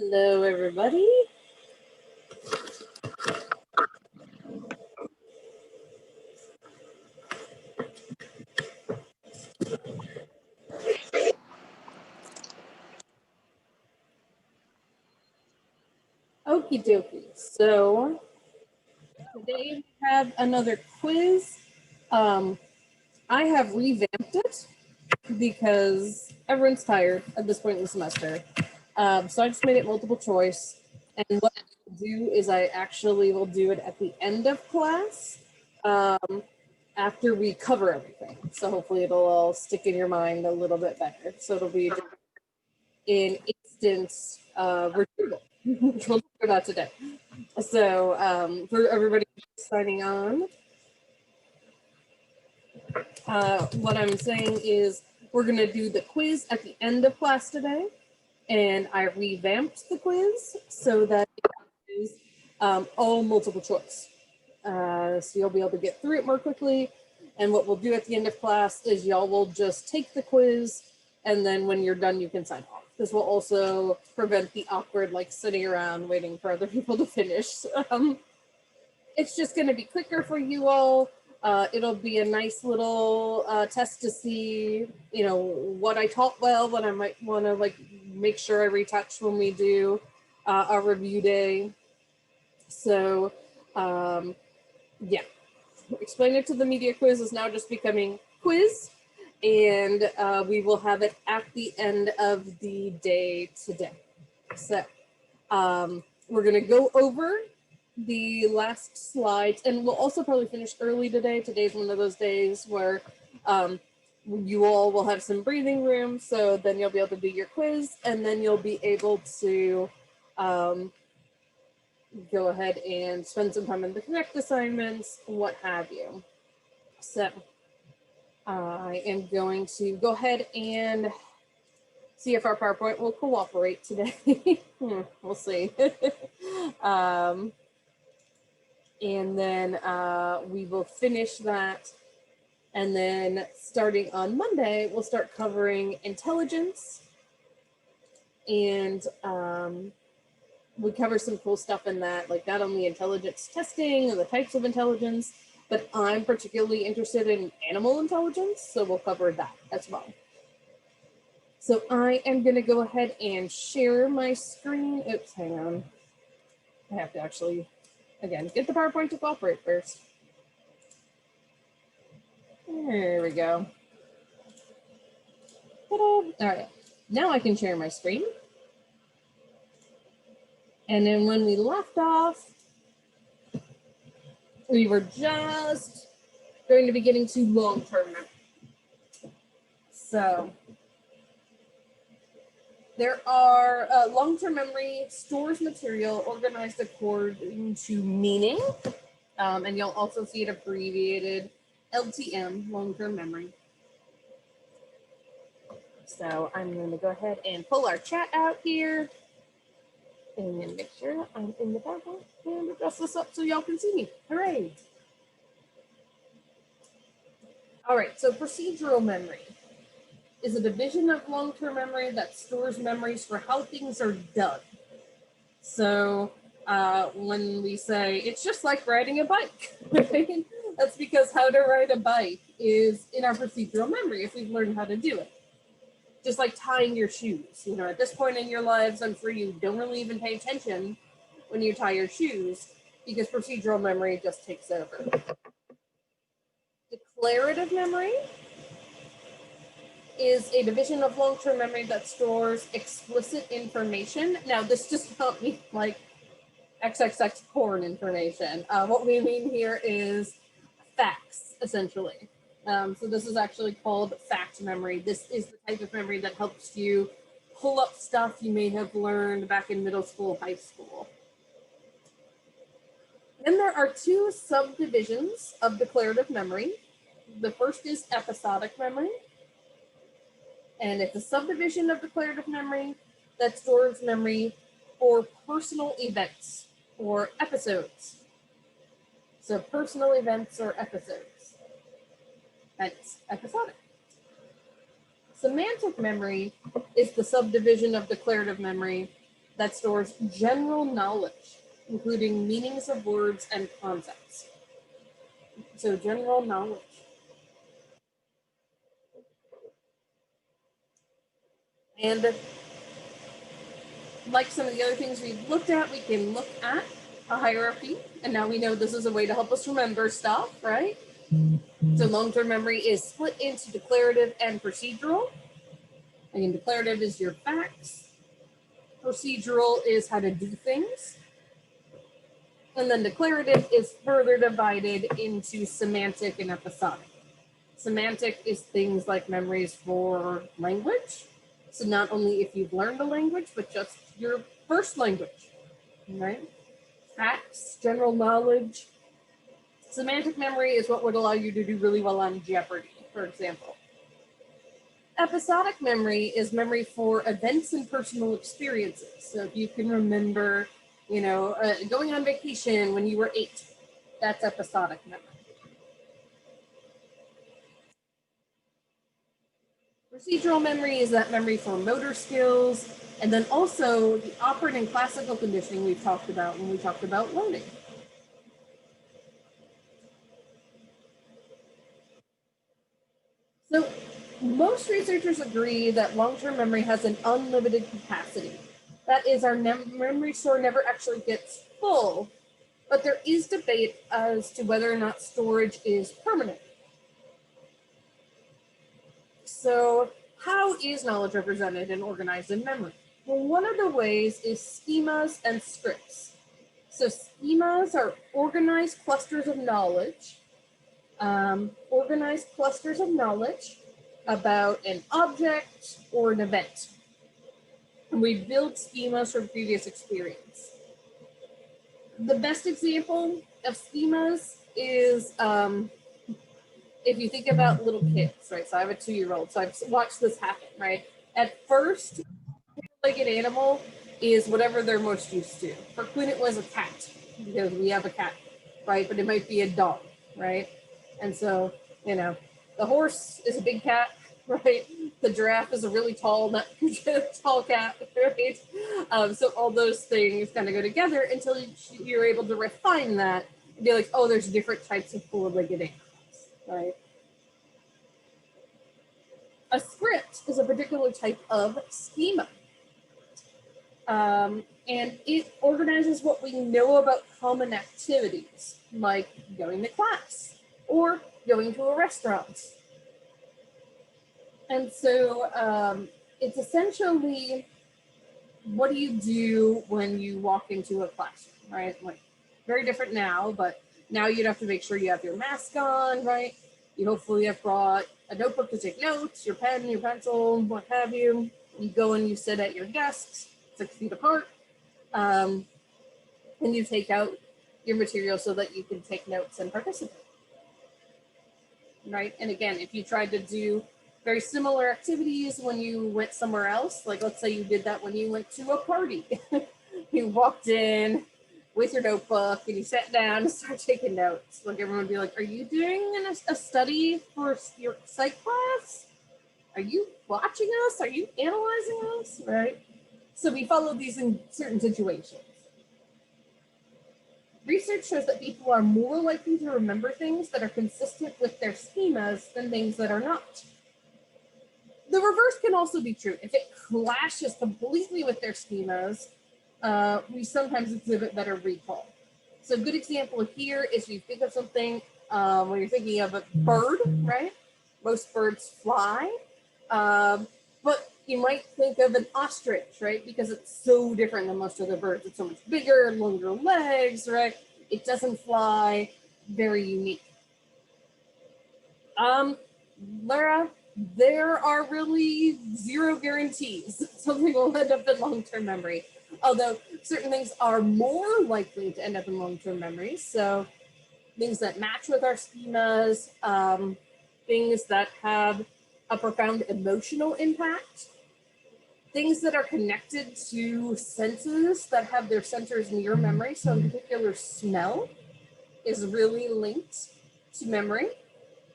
Hello, everybody. Okie dokie. So today we have another quiz. I have revamped it because everyone's tired at this point in the semester. So I just made it multiple choice. And what I'll do is I actually will do it at the end of class after we cover everything. So hopefully it'll all stick in your mind a little bit better. So it'll be in instance retrieval, which we'll talk about today. So for everybody signing on, what I'm saying is we're going to do the quiz at the end of class today. And I revamped the quiz so that it is all multiple choice. So you'll be able to get through it more quickly. And what we'll do at the end of class is y'all will just take the quiz, and then when you're done, you can sign off. This will also prevent the awkward, like, sitting around waiting for other people to finish. It's just going to be quicker for you all. It'll be a nice little test to see, you know, what I taught well, what I might want to, like, make sure I retouch when we do our review day. So, yeah. Explain It to the Media quiz is now just becoming quiz, and we will have it at the end of the day today. So we're going to go over the last slides, and we'll also probably finish early today. Today's one of those days where you all will have some breathing room, so then you'll be able to do your quiz, and then you'll be able to go ahead and spend some time in the Connect assignments, what have you. So I am going to go ahead and see if our PowerPoint will cooperate today. We'll see. And then we will finish that. And then starting on Monday, we'll start covering intelligence. And we cover some cool stuff in that, like not only intelligence testing and the types of intelligence, but I'm particularly interested in animal intelligence, so we'll cover that as well. So I am going to go ahead and share my screen. Oops, hang on. I have to actually, again, get the PowerPoint to cooperate first. There we go. Ta-da. All right, now I can share my screen. And then when we left off, we were just going to be getting to long-term memory. So there are long-term memory stores material organized according to meaning. And you'll also see it abbreviated LTM, long-term memory. So I'm going to go ahead and pull our chat out here and make sure I'm in the PowerPoint and adjust this up so y'all can see me. Hooray. All right, so procedural memory is a division of long-term memory that stores memories for how things are done. So when we say it's just like riding a bike, right? That's because how to ride a bike is in our procedural memory if we've learned how to do it. Just like tying your shoes. You know, at this point in your lives, I'm sure you don't really even pay attention when you tie your shoes because procedural memory just takes over. Declarative memory is a division of long-term memory that stores explicit information. Now, this does not mean like XXX porn information. What we mean here is facts, essentially. So this is actually called fact memory. This is the type of memory that helps you pull up stuff you may have learned back in middle school, high school. Then there are two subdivisions of declarative memory. The first is episodic memory. And it's a subdivision of declarative memory that stores memory for personal events or episodes. So personal events or episodes. That's episodic. Semantic memory is the subdivision of declarative memory that stores general knowledge, including meanings of words and concepts. So general knowledge. And like some of the other things we've looked at, we can look at a hierarchy. And now we know this is a way to help us remember stuff, right? So long-term memory is split into declarative and procedural. Again, declarative is your facts. Procedural is how to do things. And then declarative is further divided into semantic and episodic. Semantic is things like memories for language. So not only if you've learned a language, but just your first language, right? Facts, general knowledge. Semantic memory is what would allow you to do really well on Jeopardy, for example. Episodic memory is memory for events and personal experiences. So if you can remember, going on vacation when you were 8, that's episodic memory. Procedural memory is that memory for motor skills, and then also the operant and classical conditioning we've talked about when we talked about learning. So most researchers agree that long-term memory has an unlimited capacity. That is, our memory store never actually gets full, but there is debate as to whether or not storage is permanent. So how is knowledge represented and organized in memory? Well, one of the ways is schemas and scripts. So schemas are organized clusters of knowledge, about an object or an event. And we build schemas from previous experience. The best example of schemas is if you think about little kids, right? So I have a 2-year-old, so I've watched this happen, right? At first, four-legged animal is whatever they're most used to. For Quinn, it was a cat, because we have a cat, right? But it might be a dog, right? And so, the horse is a big cat, right? The giraffe is a really tall cat, right? So all those things kind of go together until you're able to refine that and be like, oh, there's different types of four-legged animals. Right. A script is a particular type of schema. And it organizes what we know about common activities, like going to class or going to a restaurant. And so it's essentially, what do you do when you walk into a classroom, right? Like, very different now, but now you'd have to make sure you have your mask on, right? You hopefully have brought a notebook to take notes, your pen, your pencil, what have you. You go and you sit at your desks, 6 feet apart, and you take out your material so that you can take notes and participate, right? And again, if you tried to do very similar activities when you went somewhere else, like let's say you did that when you went to a party, you walked in with your notebook and you sat down and start taking notes. Like everyone would be like, are you doing a study for your psych class? Are you watching us? Are you analyzing us? Right? So we follow these in certain situations. Research shows that people are more likely to remember things that are consistent with their schemas than things that are not. The reverse can also be true. If it clashes completely with their schemas, we sometimes exhibit better recall. So a good example here is you think of something when you're thinking of a bird, right? Most birds fly, but you might think of an ostrich, right? Because it's so different than most other birds. It's so much bigger, longer legs, right? It doesn't fly, very unique. Lara, there are really zero guarantees something will end up in long-term memory. Although certain things are more likely to end up in long-term memory. So things that match with our schemas, things that have a profound emotional impact, things that are connected to senses that have their centers near memory. So in particular, smell is really linked to memory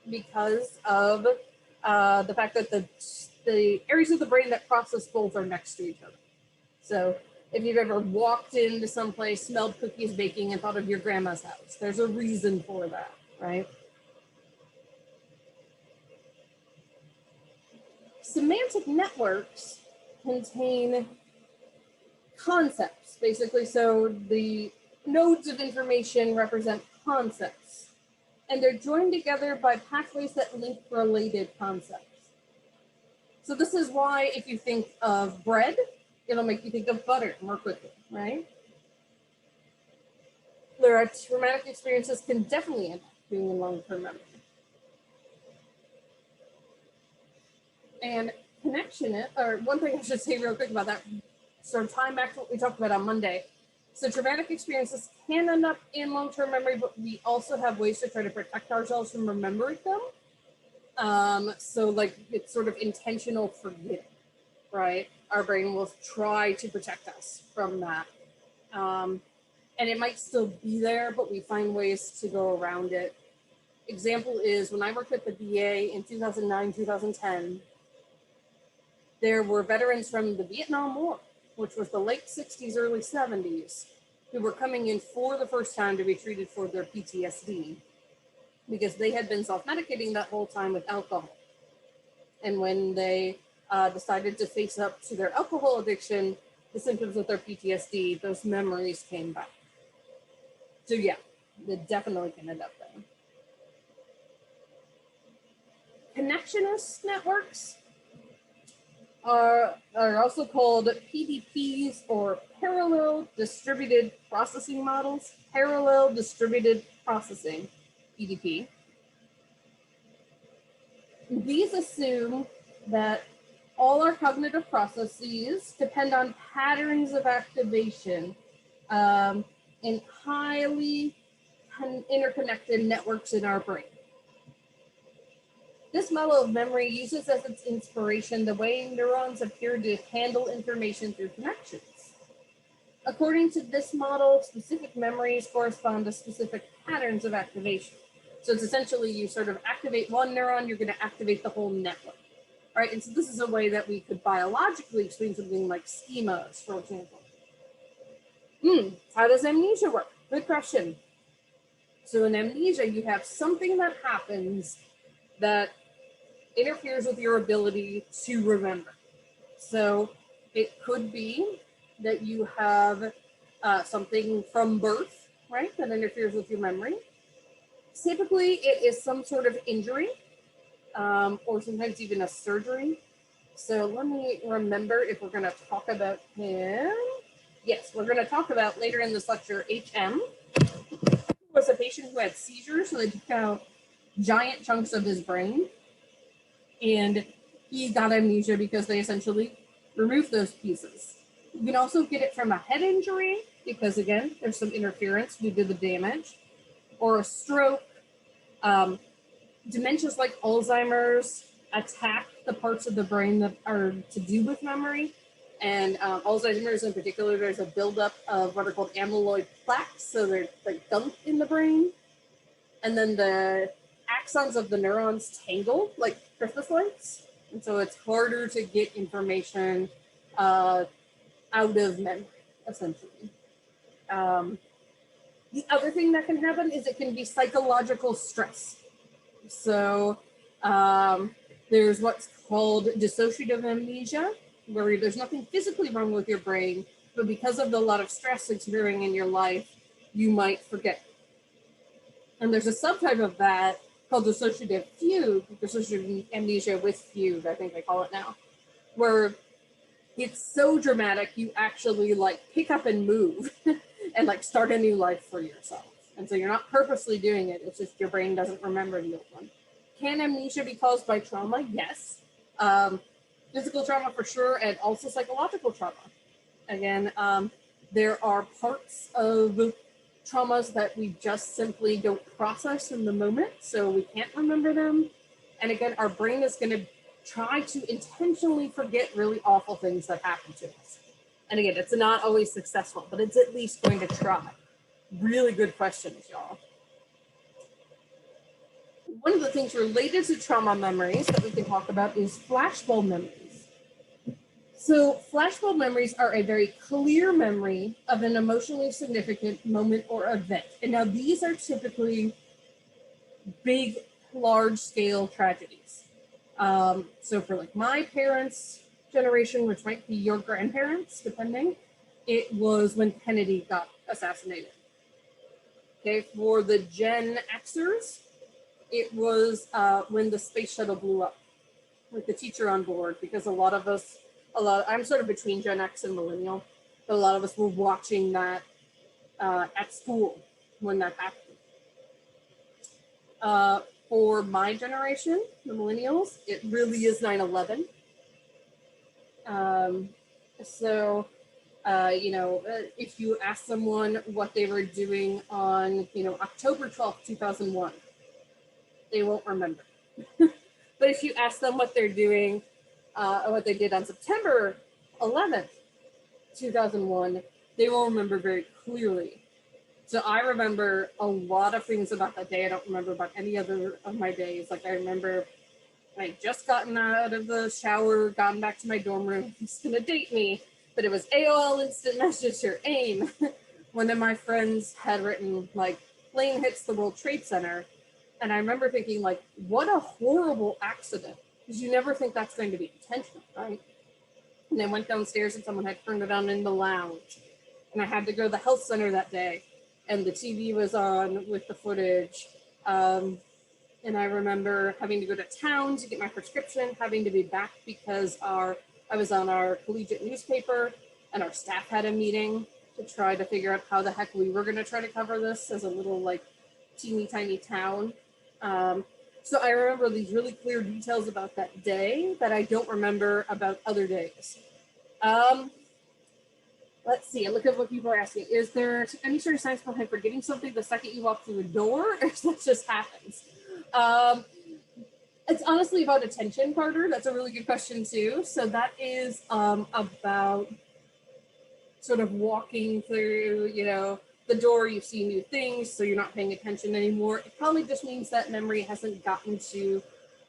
because of the fact that the areas of the brain that process both are next to each other. So if you've ever walked into someplace, smelled cookies baking, and thought of your grandma's house. There's a reason for that, right? Semantic networks contain concepts, basically. So the nodes of information represent concepts, and they're joined together by pathways that link related concepts. So this is why if you think of bread, it'll make you think of butter more quickly, right? There are traumatic experiences can definitely impact being in long-term memory. And connection, or one thing I should say real quick about that, sort of time back to what we talked about on Monday. So traumatic experiences can end up in long-term memory, but we also have ways to try to protect ourselves from remembering them. So like it's sort of intentional forgetting, right? Our brain will try to protect us from that. And it might still be there, but we find ways to go around it. Example is when I worked at the VA in 2009, 2010, there were veterans from the Vietnam War, which was the late 60s, early 70s, who were coming in for the first time to be treated for their PTSD because they had been self-medicating that whole time with alcohol. And when they decided to face up to their alcohol addiction, the symptoms of their PTSD, those memories came back. So yeah, it definitely can end up there. Connectionist networks are also called PDPs, or parallel distributed processing models. Parallel distributed processing, PDP. These assume that all our cognitive processes depend on patterns of activation in highly interconnected networks in our brain. This model of memory uses as its inspiration the way neurons appear to handle information through connections. According to this model, specific memories correspond to specific patterns of activation. So it's essentially you sort of activate one neuron, you're going to activate the whole network, right? And so this is a way that we could biologically explain something like schemas, for example. How does amnesia work? Good question. So in amnesia, you have something that happens that interferes with your ability to remember. So it could be that you have something from birth, right, that interferes with your memory. Typically, it is some sort of injury or sometimes even a surgery. So let me remember if we're going to talk about him. Yes, we're going to talk about later in this lecture, HM. He was a patient who had seizures, so they took out giant chunks of his brain. And he got amnesia because they essentially removed those pieces. You can also get it from a head injury because, again, there's some interference due to the damage, or a stroke. Dementias like Alzheimer's attack the parts of the brain that are to do with memory. And Alzheimer's in particular, there's a buildup of what are called amyloid plaques. So they're like dumped in the brain. And then the axons of the neurons tangle like Christmas lights. And so it's harder to get information out of memory, essentially. The other thing that can happen is it can be psychological stress. So there's what's called dissociative amnesia, where there's nothing physically wrong with your brain, but because of the lot of stress occurring in your life, you might forget. And there's a subtype of that called dissociative fugue, dissociative amnesia with fugue, I think they call it now, where it's so dramatic you actually like pick up and move and like start a new life for yourself. And so you're not purposely doing it, it's just your brain doesn't remember the old one. Can amnesia be caused by trauma? Yes. Physical trauma for sure, and also psychological trauma. Again, there are parts of traumas that we just simply don't process in the moment, so we can't remember them. And again, our brain is going to try to intentionally forget really awful things that happen to us. And again, it's not always successful, but it's at least going to try. Really good questions, y'all. One of the things related to trauma memories that we can talk about is flashbulb memories. So flashbulb memories are a very clear memory of an emotionally significant moment or event. And now these are typically big, large-scale tragedies. So for like my parents' generation, which might be your grandparents, depending, it was when Kennedy got assassinated. Okay, for the Gen Xers, it was when the space shuttle blew up with the teacher on board, because I'm sort of between Gen X and millennial, but a lot of us were watching that at school when that happened. For my generation, the millennials, it really is 9/11. If you ask someone what they were doing on, October 12th, 2001, they won't remember. But if you ask them what they're doing, what they did on September 11th, 2001, they will remember very clearly. So I remember a lot of things about that day. I don't remember about any other of my days. Like I remember I had just gotten out of the shower, gotten back to my dorm room. He's gonna date me, but it was AOL Instant Messenger, AIM. One of my friends had written like, plane hits the World Trade Center. And I remember thinking like, what a horrible accident. Because you never think that's going to be intentional, right? And I went downstairs and someone had turned it on in the lounge. And I had to go to the health center that day. And the TV was on with the footage. And I remember having to go to town to get my prescription, having to be back because I was on our collegiate newspaper and our staff had a meeting to try to figure out how the heck we were going to try to cover this as a little like teeny tiny town. So I remember these really clear details about that day that I don't remember about other days. Let's see, look at what people are asking. Is there any sort of science behind forgetting something the second you walk through the door, or that just happens? It's honestly about attention, Carter. That's a really good question too. So that is about sort of walking through, the door, you see new things, so you're not paying attention anymore. It probably just means that memory hasn't gotten to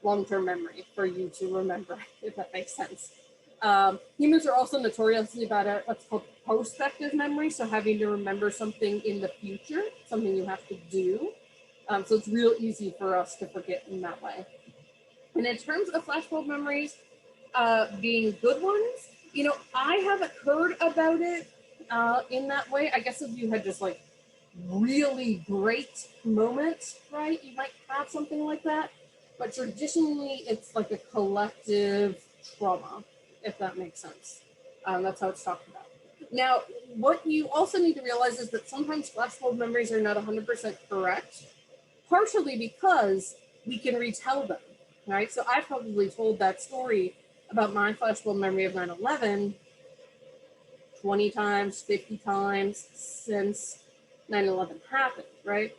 long-term memory for you to remember, if that makes sense. Humans are also notoriously bad at what's called prospective memory, so having to remember something in the future, something you have to do. So it's real easy for us to forget in that way. And in terms of flashbulb memories being good ones, I haven't heard about it in that way. I guess if you had just like really great moments, right, you might have something like that. But traditionally, it's like a collective trauma, if that makes sense. That's how it's talked about. Now, what you also need to realize is that sometimes flashbulb memories are not 100% correct, partially because we can retell them, right? So I've probably told that story about my flashbulb memory of 9/11 20 times, 50 times since 9/11 happened, right?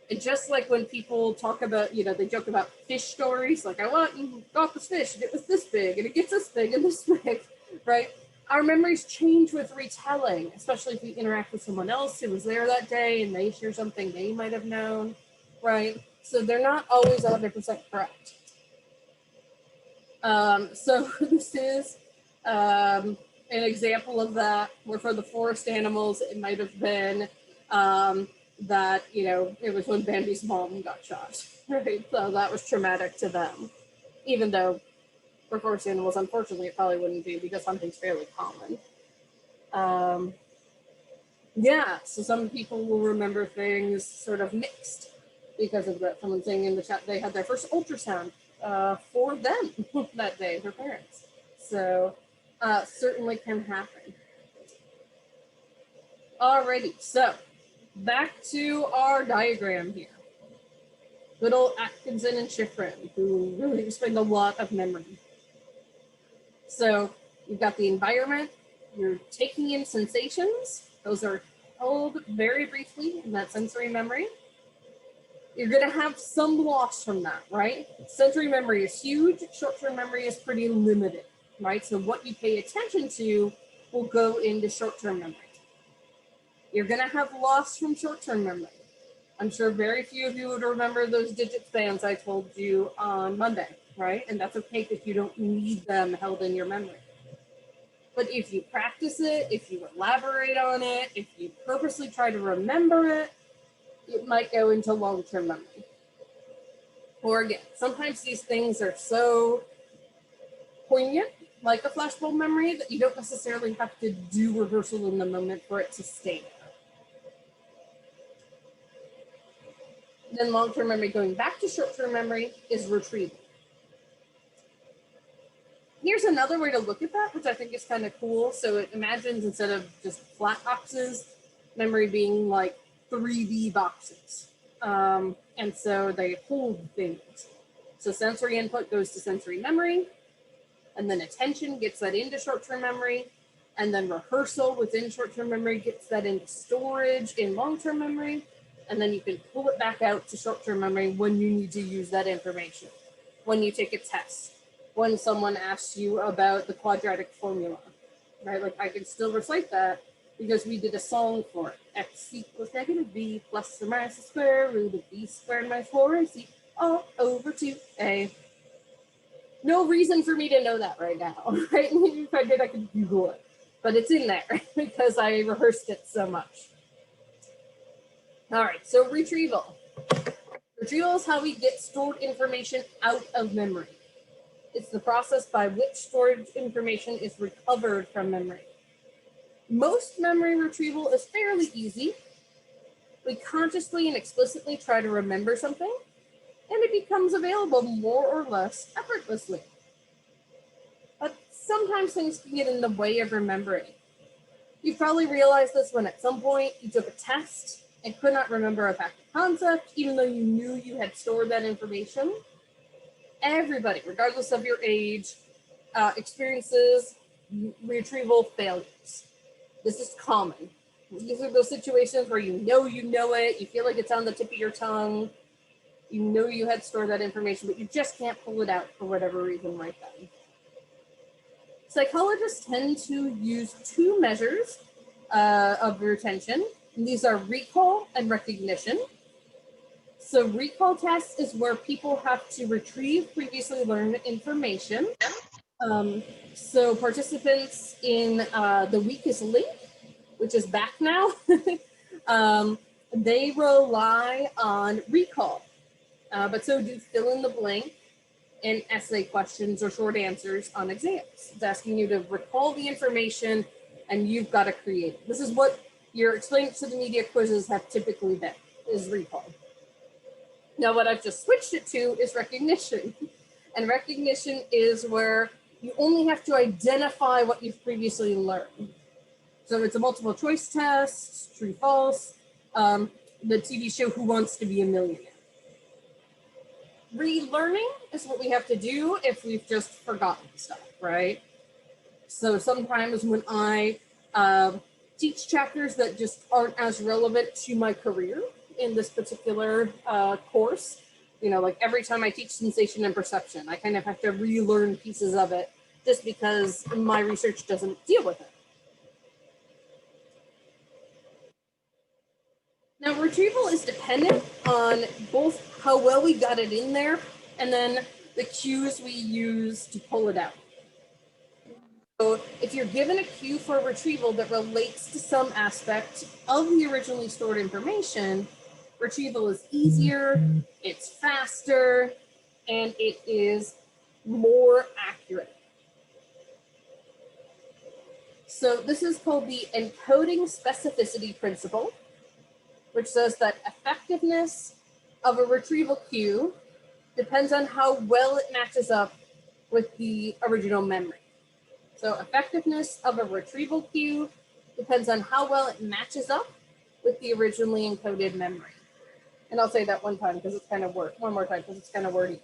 And just like when people talk about, they joke about fish stories, like, I went and got this fish and it was this big and it gets this big and this big, right? Our memories change with retelling, especially if we interact with someone else who was there that day and they share something they might have known, right? So they're not always 100% correct. So this is an example of that, where for the forest animals, it might have been that, it was when Bambi's mom got shot, right? So that was traumatic to them, even though for forest animals, unfortunately, it probably wouldn't be because hunting's fairly common. So some people will remember things sort of mixed because of that. Someone saying in the chat they had their first ultrasound for them that day, their parents. So certainly can happen. Alrighty, so back to our diagram here. Good old Atkinson and Shiffrin, who really explained a lot of memory. So you've got the environment, you're taking in sensations. Those are held very briefly in that sensory memory. You're going to have some loss from that, right? Sensory memory is huge. Short-term memory is pretty limited, right? So what you pay attention to will go into short-term memory. You're going to have loss from short-term memory. I'm sure very few of you would remember those digit spans I told you on Monday, right? And that's okay if you don't need them held in your memory. But if you practice it, if you elaborate on it, if you purposely try to remember it, it might go into long-term memory. Or again, sometimes these things are so poignant, like a flashbulb memory, that you don't necessarily have to do rehearsal in the moment for it to stay there. Then long-term memory, going back to short-term memory, is retrieval. Here's another way to look at that, which I think is kind of cool. So it imagines, instead of just flat boxes, memory being like 3D boxes. And so they hold things. So sensory input goes to sensory memory, and then attention gets that into short-term memory, and then rehearsal within short-term memory gets that into storage in long-term memory, and then you can pull it back out to short-term memory when you need to use that information, when you take a test, when someone asks you about the quadratic formula, right? Like I can still recite that because we did a song for it. X equals negative b plus or minus the square root of b squared minus 4ac all over 2a. No reason for me to know that right now, right? If I did, I could Google it, but it's in there because I rehearsed it so much. All right, so retrieval. Retrieval is how we get stored information out of memory. It's the process by which stored information is recovered from memory. Most memory retrieval is fairly easy. We consciously and explicitly try to remember something, and it becomes available more or less effortlessly. But sometimes things can get in the way of remembering. You've probably realized this when at some point you took a test and could not remember a fact or concept, even though you knew you had stored that information. Everybody, regardless of your age, experiences retrieval failures. This is common. These are those situations where you know it, you feel like it's on the tip of your tongue, you know you had stored that information, but you just can't pull it out for whatever reason right then. Psychologists tend to use two measures of retention, and these are recall and recognition. So recall tests is where people have to retrieve previously learned information. So participants in The Weakest Link, which is back now, they rely on recall, but so do fill in the blank and essay questions or short answers on exams. It's asking you to recall the information and you've got to create it. This is what your explain to the media quizzes have typically been, is recall. Now what I've just switched it to is recognition. And recognition is where you only have to identify what you've previously learned. So it's a multiple choice test, true, false, the TV show Who Wants to Be a Millionaire. Relearning is what we have to do if we've just forgotten stuff, right? So sometimes when I teach chapters that just aren't as relevant to my career in this particular course, you know, like every time I teach sensation and perception, I kind of have to relearn pieces of it just because my research doesn't deal with it. Now, retrieval is dependent on both how well we got it in there and then the cues we use to pull it out. So if you're given a cue for retrieval that relates to some aspect of the originally stored information, retrieval is easier, it's faster, and it is more accurate. So this is called the encoding specificity principle, which says that effectiveness of a retrieval cue depends on how well it matches up with the original memory. So effectiveness of a retrieval cue depends on how well it matches up with the originally encoded memory. And I'll say that one time because it's kind of one more time because it's kind of wordy.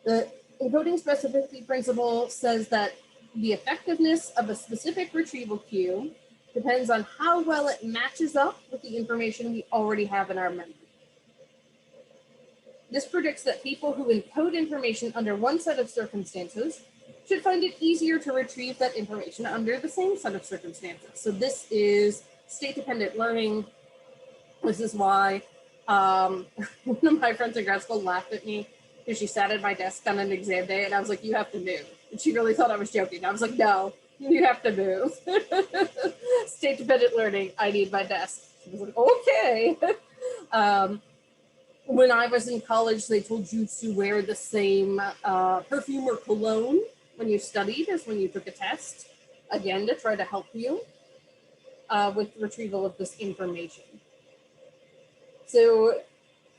The encoding specificity principle says that the effectiveness of a specific retrieval cue depends on how well it matches up with the information we already have in our memory. This predicts that people who encode information under one set of circumstances should find it easier to retrieve that information under the same set of circumstances. So this is state-dependent learning. This is why one of my friends in grad school laughed at me because she sat at my desk on an exam day and I was like, you have to move. And she really thought I was joking. I was like, no, You have to move. State-dependent learning, I need my desk. I was like, okay. When I was in college, they told you to wear the same perfume or cologne when you studied as when you took a test, again, to try to help you with retrieval of this information. So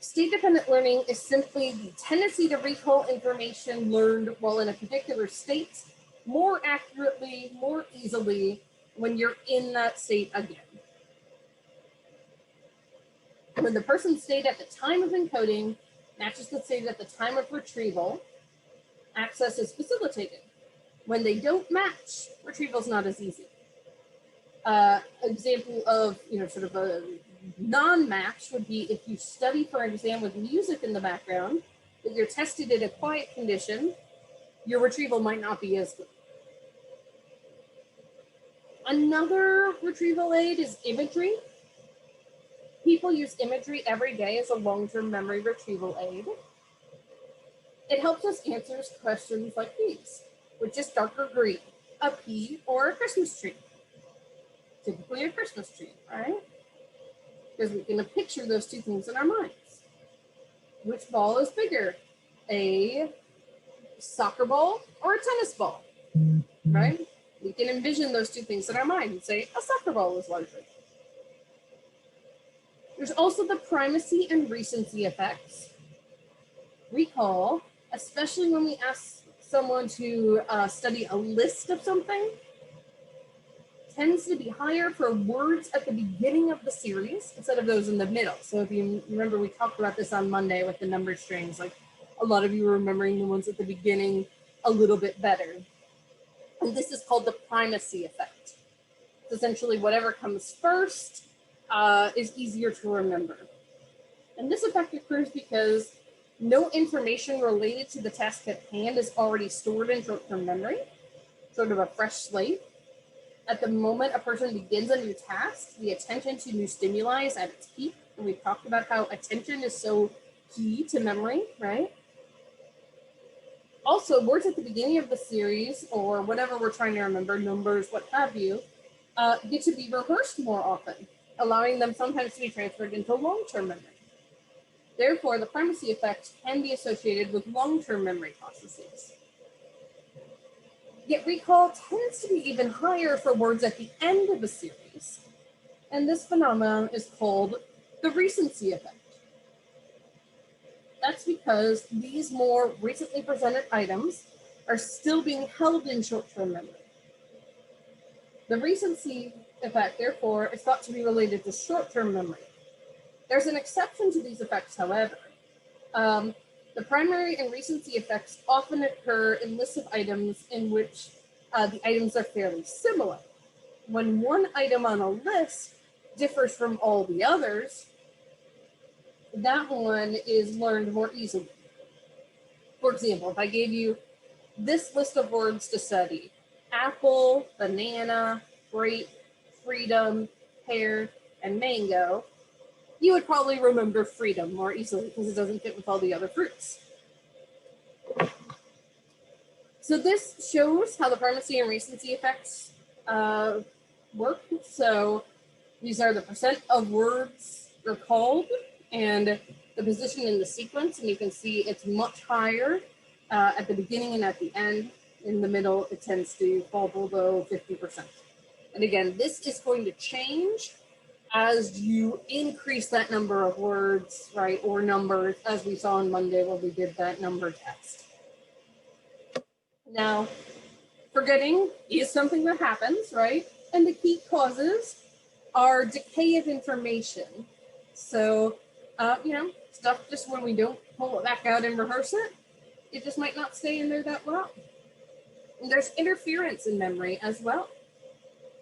state-dependent learning is simply the tendency to recall information learned while in a particular state more accurately, more easily when you're in that state again. When the person's state at the time of encoding matches the state at the time of retrieval, access is facilitated. When they don't match, retrieval is not as easy. Example of, sort of a non-match would be if you study for an exam with music in the background, but you're tested in a quiet condition, your retrieval might not be as good. Another retrieval aid is imagery. People use imagery every day as a long-term memory retrieval aid. It helps us answer questions like these, which is darker green, a pea or a Christmas tree? Typically a Christmas tree, right? Because we can picture those two things in our minds. Which ball is bigger, a soccer ball or a tennis ball, right? We can envision those two things in our mind and say a soccer ball is larger. There's also the primacy and recency effects. Recall, especially when we ask someone to study a list of something, tends to be higher for words at the beginning of the series instead of those in the middle. So if you remember, we talked about this on Monday with the number strings, like a lot of you are remembering the ones at the beginning a little bit better. And this is called the primacy effect. It's essentially whatever comes first is easier to remember. And this effect occurs because no information related to the task at hand is already stored in short-term memory, sort of a fresh slate. At the moment a person begins a new task, the attention to new stimuli is at its peak. And we've talked about how attention is so key to memory, right? Also, words at the beginning of the series, or whatever we're trying to remember, numbers, what have you, get to be rehearsed more often, allowing them sometimes to be transferred into long-term memory. Therefore, the primacy effect can be associated with long-term memory processes. Yet recall tends to be even higher for words at the end of a series, and this phenomenon is called the recency effect. That's because these more recently presented items are still being held in short-term memory. The recency effect, therefore, is thought to be related to short-term memory. There's an exception to these effects, however. The primary and recency effects often occur in lists of items in which the items are fairly similar. When one item on a list differs from all the others, that one is learned more easily. For example, if I gave you this list of words to study, apple, banana, grape, freedom, pear, and mango, you would probably remember freedom more easily because it doesn't fit with all the other fruits. So this shows how the primacy and recency effects work. So these are the percent of words recalled and the position in the sequence, and you can see it's much higher at the beginning and at the end. In the middle, it tends to fall below 50%. And again, this is going to change as you increase that number of words, right, or numbers, as we saw on Monday when we did that number test. Now, forgetting is something that happens, right? And the key causes are decay of information. So, stuff just when we don't pull it back out and rehearse it, it just might not stay in there that well. And there's interference in memory as well.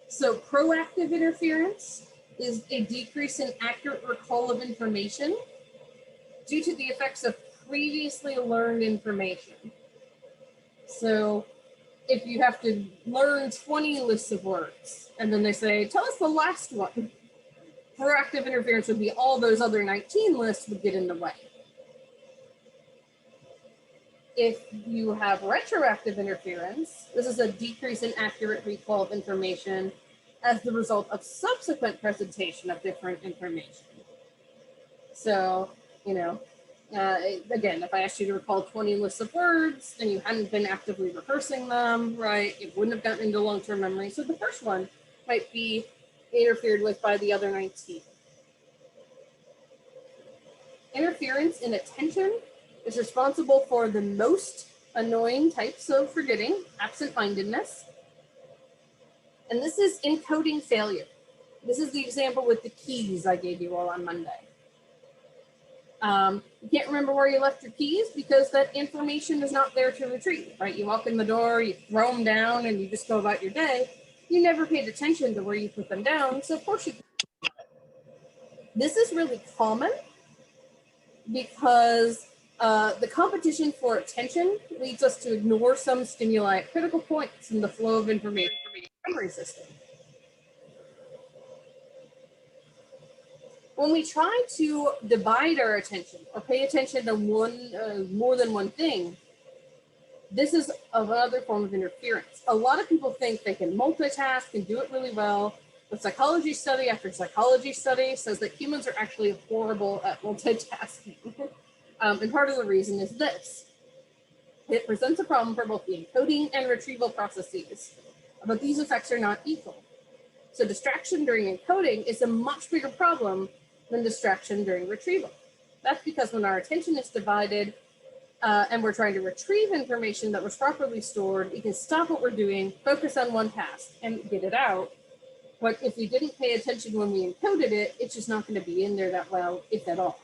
So proactive interference is a decrease in accurate recall of information due to the effects of previously learned information. So if you have to learn 20 lists of words, and then they say, tell us the last one, proactive interference would be all those other 19 lists would get in the way. If you have retroactive interference, this is a decrease in accurate recall of information as the result of subsequent presentation of different information. So, you know, again, if I asked you to recall 20 lists of words and you hadn't been actively rehearsing them, right, it wouldn't have gotten into long-term memory. So the first one might be interfered with by the other 19. Interference in attention is responsible for the most annoying types of forgetting, absent-mindedness. And this is encoding failure. This is the example with the keys I gave you all on Monday. You can't remember where you left your keys because that information is not there to retrieve, right? You walk in the door, you throw them down, and you just go about your day. You never paid attention to where you put them down, so of course you can. This is really common because the competition for attention leads us to ignore some stimuli at critical points in the flow of information from the memory system. When we try to divide our attention or pay attention to more than one thing, this is another form of interference. A lot of people think they can multitask and do it really well, but psychology study after psychology study says that humans are actually horrible at multitasking. And part of the reason is this. It presents a problem for both the encoding and retrieval processes, but these effects are not equal. So distraction during encoding is a much bigger problem than distraction during retrieval. That's because when our attention is divided and we're trying to retrieve information that was properly stored, we can stop what we're doing, focus on one task, and get it out. But if we didn't pay attention when we encoded it, it's just not going to be in there that well, if at all.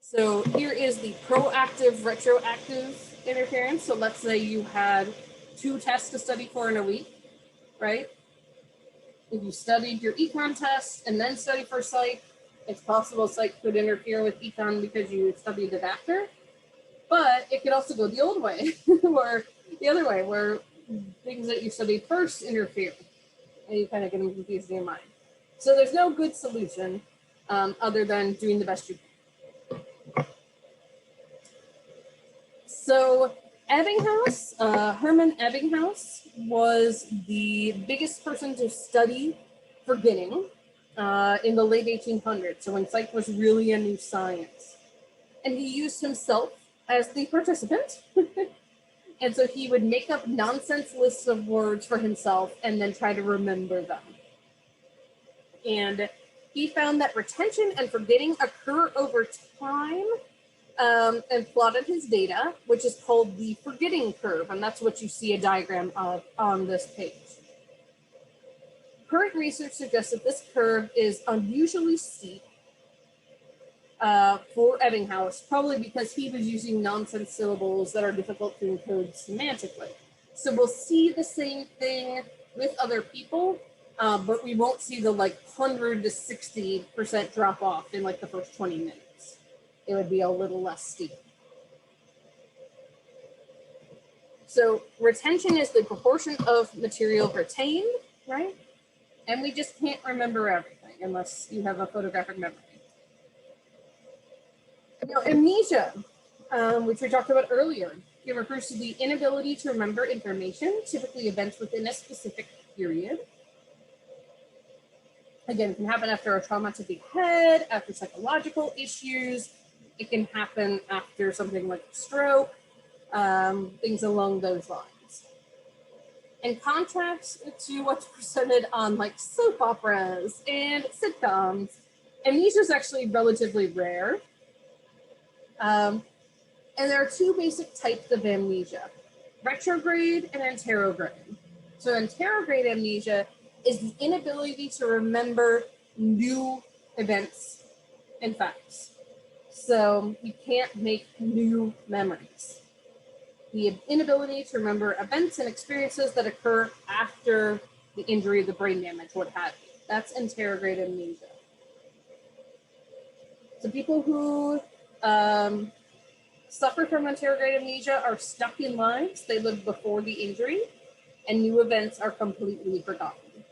So here is the proactive retroactive interference. So let's say you had 2 tests to study for in a week, right? If you studied your econ test and then studied for psych, it's possible psych could interfere with econ because you studied it after. But it could also go the old way, or the other way, where things that you studied first interfere, and you kind of get them confused in your mind. So there's no good solution other than doing the best you can. So Ebbinghaus, Hermann Ebbinghaus, was the biggest person to study forgetting in the late 1800s, so when psych was really a new science. And he used himself as the participant. And so he would make up nonsense lists of words for himself and then try to remember them. And he found that retention and forgetting occur over time, and plotted his data, which is called the forgetting curve. And that's what you see a diagram of on this page. Current research suggests that this curve is unusually steep for Ebbinghaus, probably because he was using nonsense syllables that are difficult to encode semantically. So we'll see the same thing with other people, but we won't see the 100 to 60% drop off in the first 20 minutes. It would be a little less steep. So retention is the proportion of material retained, right? And we just can't remember everything unless you have a photographic memory. Now, amnesia, which we talked about earlier, it refers to the inability to remember information, typically events within a specific period. Again, it can happen after a trauma to the head, after psychological issues. It can happen after something like a stroke, things along those lines. In contrast to what's presented on soap operas and sitcoms, amnesia is actually relatively rare. And there are 2 basic types of amnesia, retrograde and anterograde. So anterograde amnesia is the inability to remember new events and facts. So you can't make new memories. The inability to remember events and experiences that occur after the injury, the brain damage, what have you. That's anterograde amnesia. So people who suffer from anterograde amnesia are stuck in lives they lived before the injury, and new events are completely forgotten.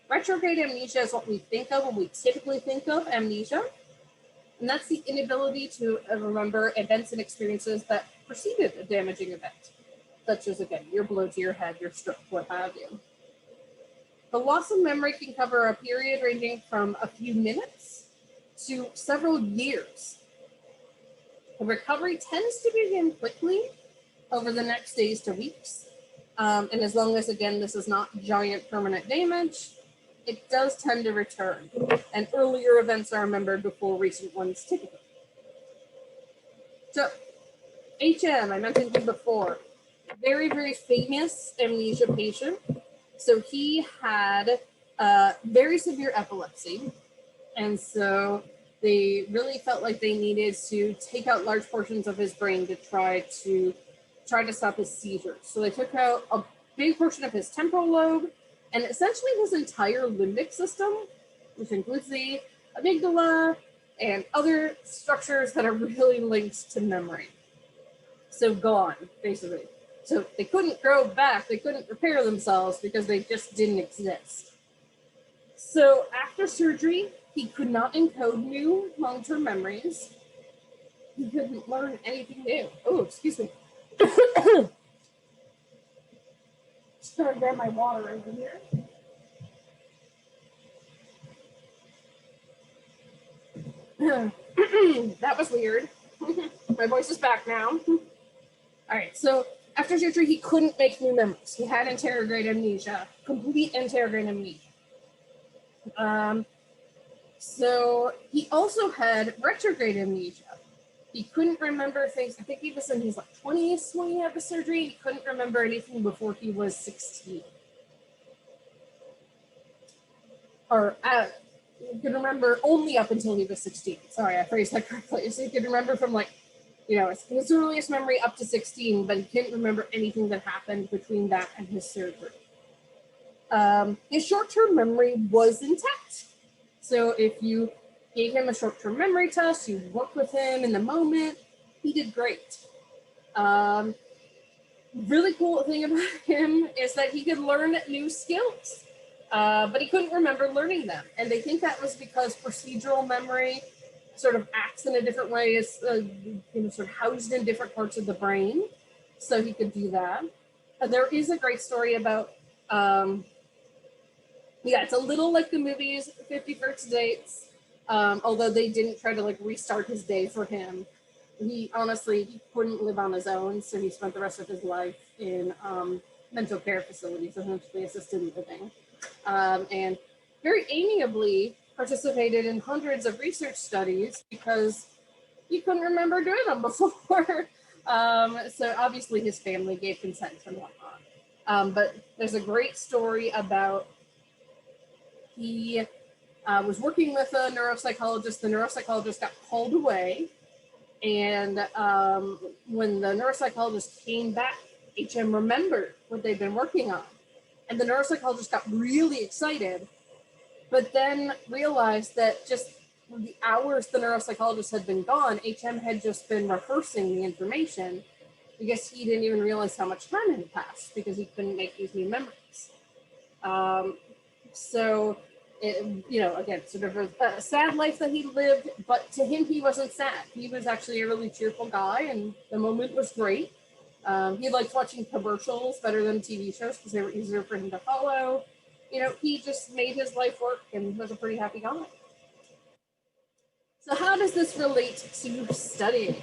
Retrograde amnesia is what we think of when we typically think of amnesia. And that's the inability to remember events and experiences that preceded a damaging event, such as, again, your blow to your head, your stroke, what have you. The loss of memory can cover a period ranging from a few minutes to several years. The recovery tends to begin quickly over the next days to weeks. And as long as, again, this is not giant permanent damage, it does tend to return. And earlier events are remembered before recent ones typically. So HM, I mentioned him before, very, very famous amnesia patient. So he had very severe epilepsy. And so they really felt like they needed to take out large portions of his brain to try to stop his seizures. So they took out a big portion of his temporal lobe and essentially his entire limbic system, which includes the amygdala and other structures that are really linked to memory. So gone, basically. So they couldn't grow back, they couldn't repair themselves because they just didn't exist. So after surgery, he could not encode new long-term memories. He couldn't learn anything new. Oh, excuse me. Just trying to grab my water over here. That was weird. My voice is back now. All right, so after surgery, he couldn't make new memories. He had anterograde amnesia, complete anterograde amnesia. So he also had retrograde amnesia. He couldn't remember things. I think he was in his 20s when he had the surgery. He couldn't remember anything before he was 16. Or he could remember only up until he was 16. Sorry, I phrased that correctly. So he could remember from his earliest memory up to 16, but he couldn't remember anything that happened between that and his surgery. His short-term memory was intact. So if you gave him a short-term memory test, you worked with him in the moment, he did great. Really cool thing about him is that he could learn new skills, but he couldn't remember learning them. And they think that was because procedural memory sort of acts in a different way, is sort of housed in different parts of the brain. So he could do that. There is a great story about, it's a little like the movies 50 First Dates, although they didn't try to restart his day for him. He couldn't live on his own, so he spent the rest of his life in mental care facilities, essentially assisted living, and very amiably participated in hundreds of research studies because he couldn't remember doing them before. So obviously his family gave consent and whatnot. But there's a great story about he was working with a neuropsychologist. The neuropsychologist got called away. And when the neuropsychologist came back, HM remembered what they'd been working on. And the neuropsychologist got really excited, but then realized that just the hours the neuropsychologist had been gone, HM had just been rehearsing the information because he didn't even realize how much time had passed because he couldn't make these new memories. Again, sort of a sad life that he lived, but to him, he wasn't sad. He was actually a really cheerful guy, and the moment was great. He liked watching commercials better than TV shows because they were easier for him to follow. He just made his life work and was a pretty happy guy. So how does this relate to studying,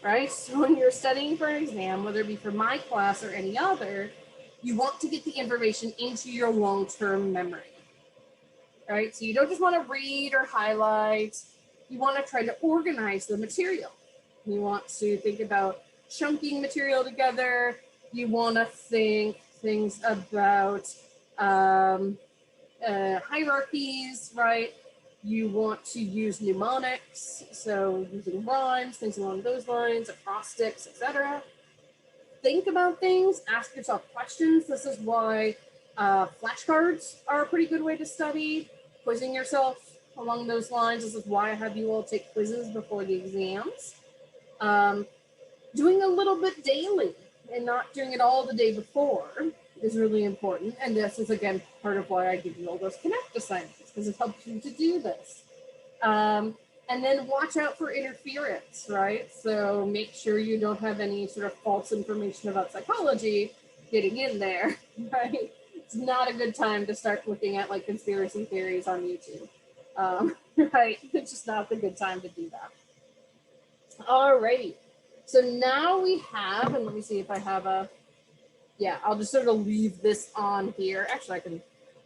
right? So when you're studying for an exam, whether it be for my class or any other, you want to get the information into your long-term memory. Right? So you don't just want to read or highlight. You want to try to organize the material. You want to think about chunking material together. You want to think things about hierarchies, right? You want to use mnemonics, so using rhymes, things along those lines, acrostics, etc. Think about things, ask yourself questions. This is why flashcards are a pretty good way to study. Quizzing yourself along those lines. This is why I have you all take quizzes before the exams. Doing a little bit daily and not doing it all the day before is really important. And this is, again, part of why I give you all those Connect assignments, because it helps you to do this. And then watch out for interference, right? So make sure you don't have any sort of false information about psychology getting in there, right? It's not a good time to start looking at like conspiracy theories on YouTube, right? It's just not the good time to do that. Alrighty. So now we have, and let me see if I have a, yeah, I'll just sort of leave this on here. Actually, I can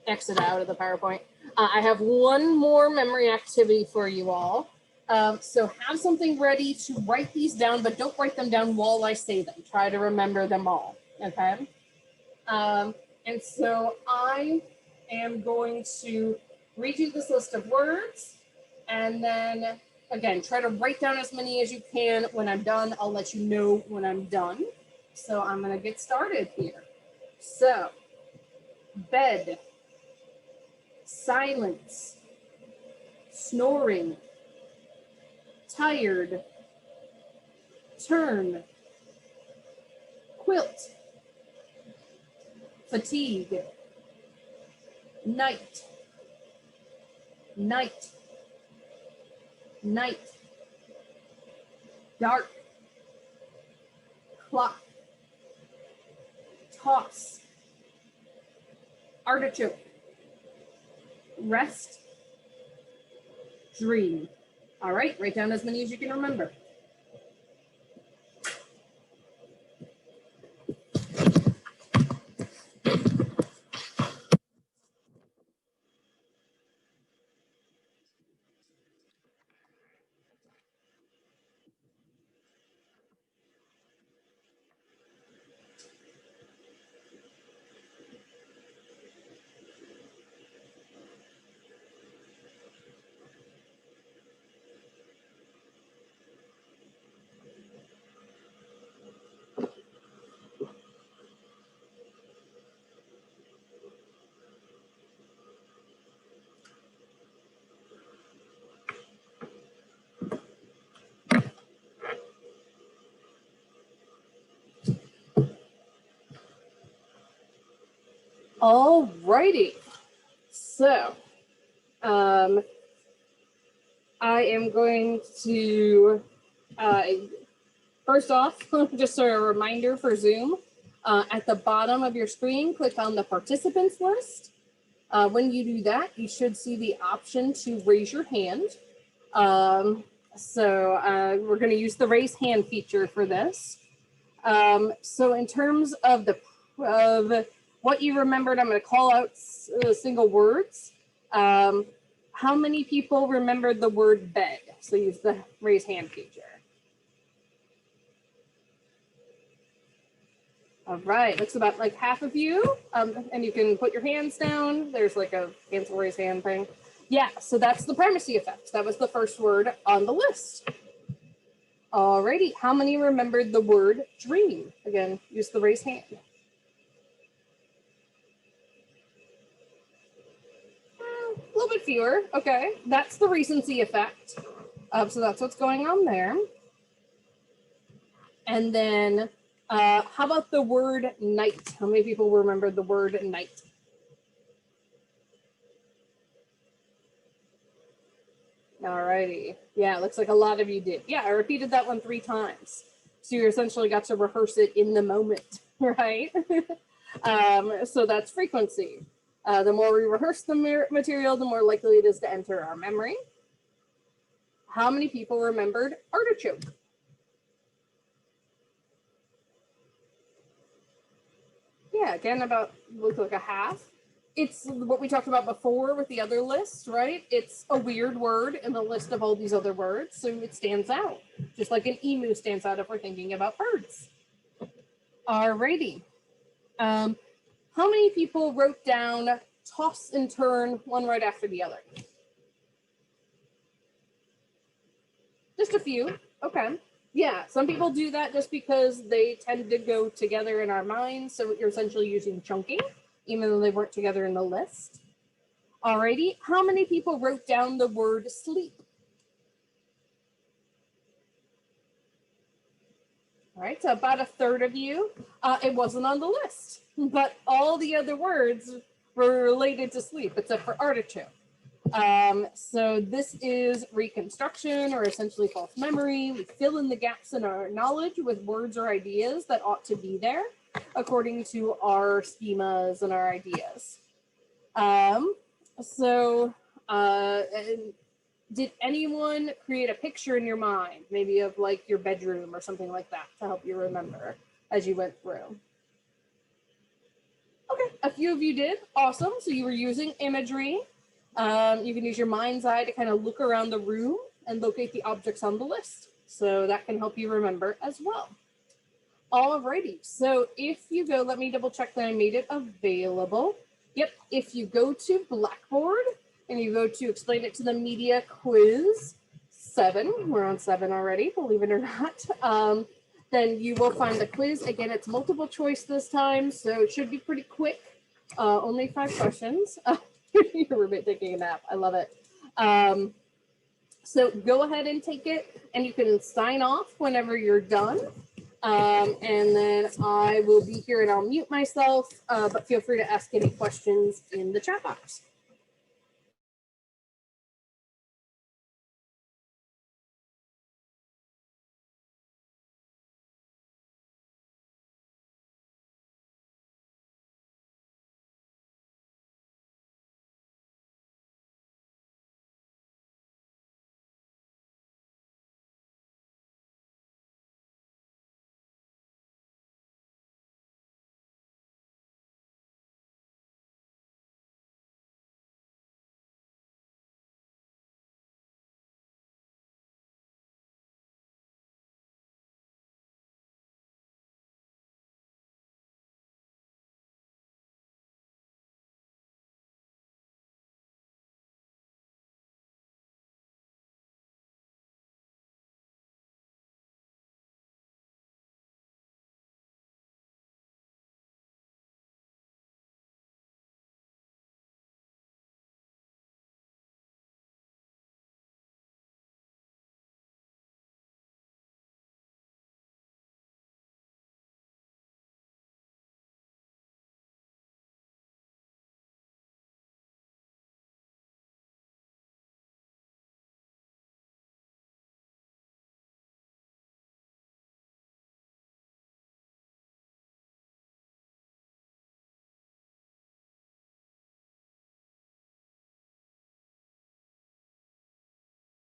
exit out of the PowerPoint. I have one more memory activity for you all. So have something ready to write these down, but don't write them down while I say them. Try to remember them all, okay? And so I am going to read you this list of words, and then again, try to write down as many as you can. When I'm done, I'll let you know when I'm done. So I'm gonna get started here. So, bed, silence, snoring, tired, turn, quilt, fatigue, night, night, night, dark, clock, toss, artichoke, rest, dream. All right, write down as many as you can remember. All righty. So, I am going to, first off, just a reminder for Zoom, at the bottom of your screen, click on the participants list. When you do that, you should see the option to raise your hand. So we're going to use the raise hand feature for this. So in terms of what you remembered, I'm going to call out single words. How many people remembered the word bed? So use the raise hand feature. All right, looks about like half of you. And you can put your hands down. There's like a cancel raise hand thing. Yeah, so that's the primacy effect. That was the first word on the list. Alrighty, how many remembered the word dream? Again, use the raise hand. A little bit fewer, okay. That's the recency effect. So that's what's going on there. And then how about the word night? How many people remember the word night? All righty. Yeah, it looks like a lot of you did. Yeah, I repeated that one 3 times. So you essentially got to rehearse it in the moment, right? So that's frequency. The more we rehearse the material, the more likely it is to enter our memory. How many people remembered artichoke? Yeah, again, about looks like a half. It's what we talked about before with the other list, right? It's a weird word in the list of all these other words, so it stands out. Just like an emu stands out if we're thinking about birds. Alrighty. How many people wrote down toss and turn one right after the other? Just a few. Okay. Yeah, some people do that just because they tend to go together in our minds. So you're essentially using chunking, even though they weren't together in the list. Alrighty, how many people wrote down the word sleep? All right, so about a third of you. It wasn't on the list, but all the other words were related to sleep, except for artichoke. So this is reconstruction, or essentially false memory. We fill in the gaps in our knowledge with words or ideas that ought to be there according to our schemas and our ideas. Did anyone create a picture in your mind, maybe of like your bedroom or something like that, to help you remember as you went through? Okay, a few of you did. Awesome. So you were using imagery. You can use your mind's eye to kind of look around the room and locate the objects on the list. So that can help you remember as well. Alrighty, so if you go, let me double check that I made it available. Yep, if you go to Blackboard and you go to Explain It to the Media quiz 7, we're on 7 already, believe it or not, then you will find the quiz. Again, it's multiple choice this time, so it should be pretty quick. Only 5 questions. Your roommate taking a nap, I love it. So go ahead and take it, and you can sign off whenever you're done. And then I will be here and I'll mute myself, but feel free to ask any questions in the chat box.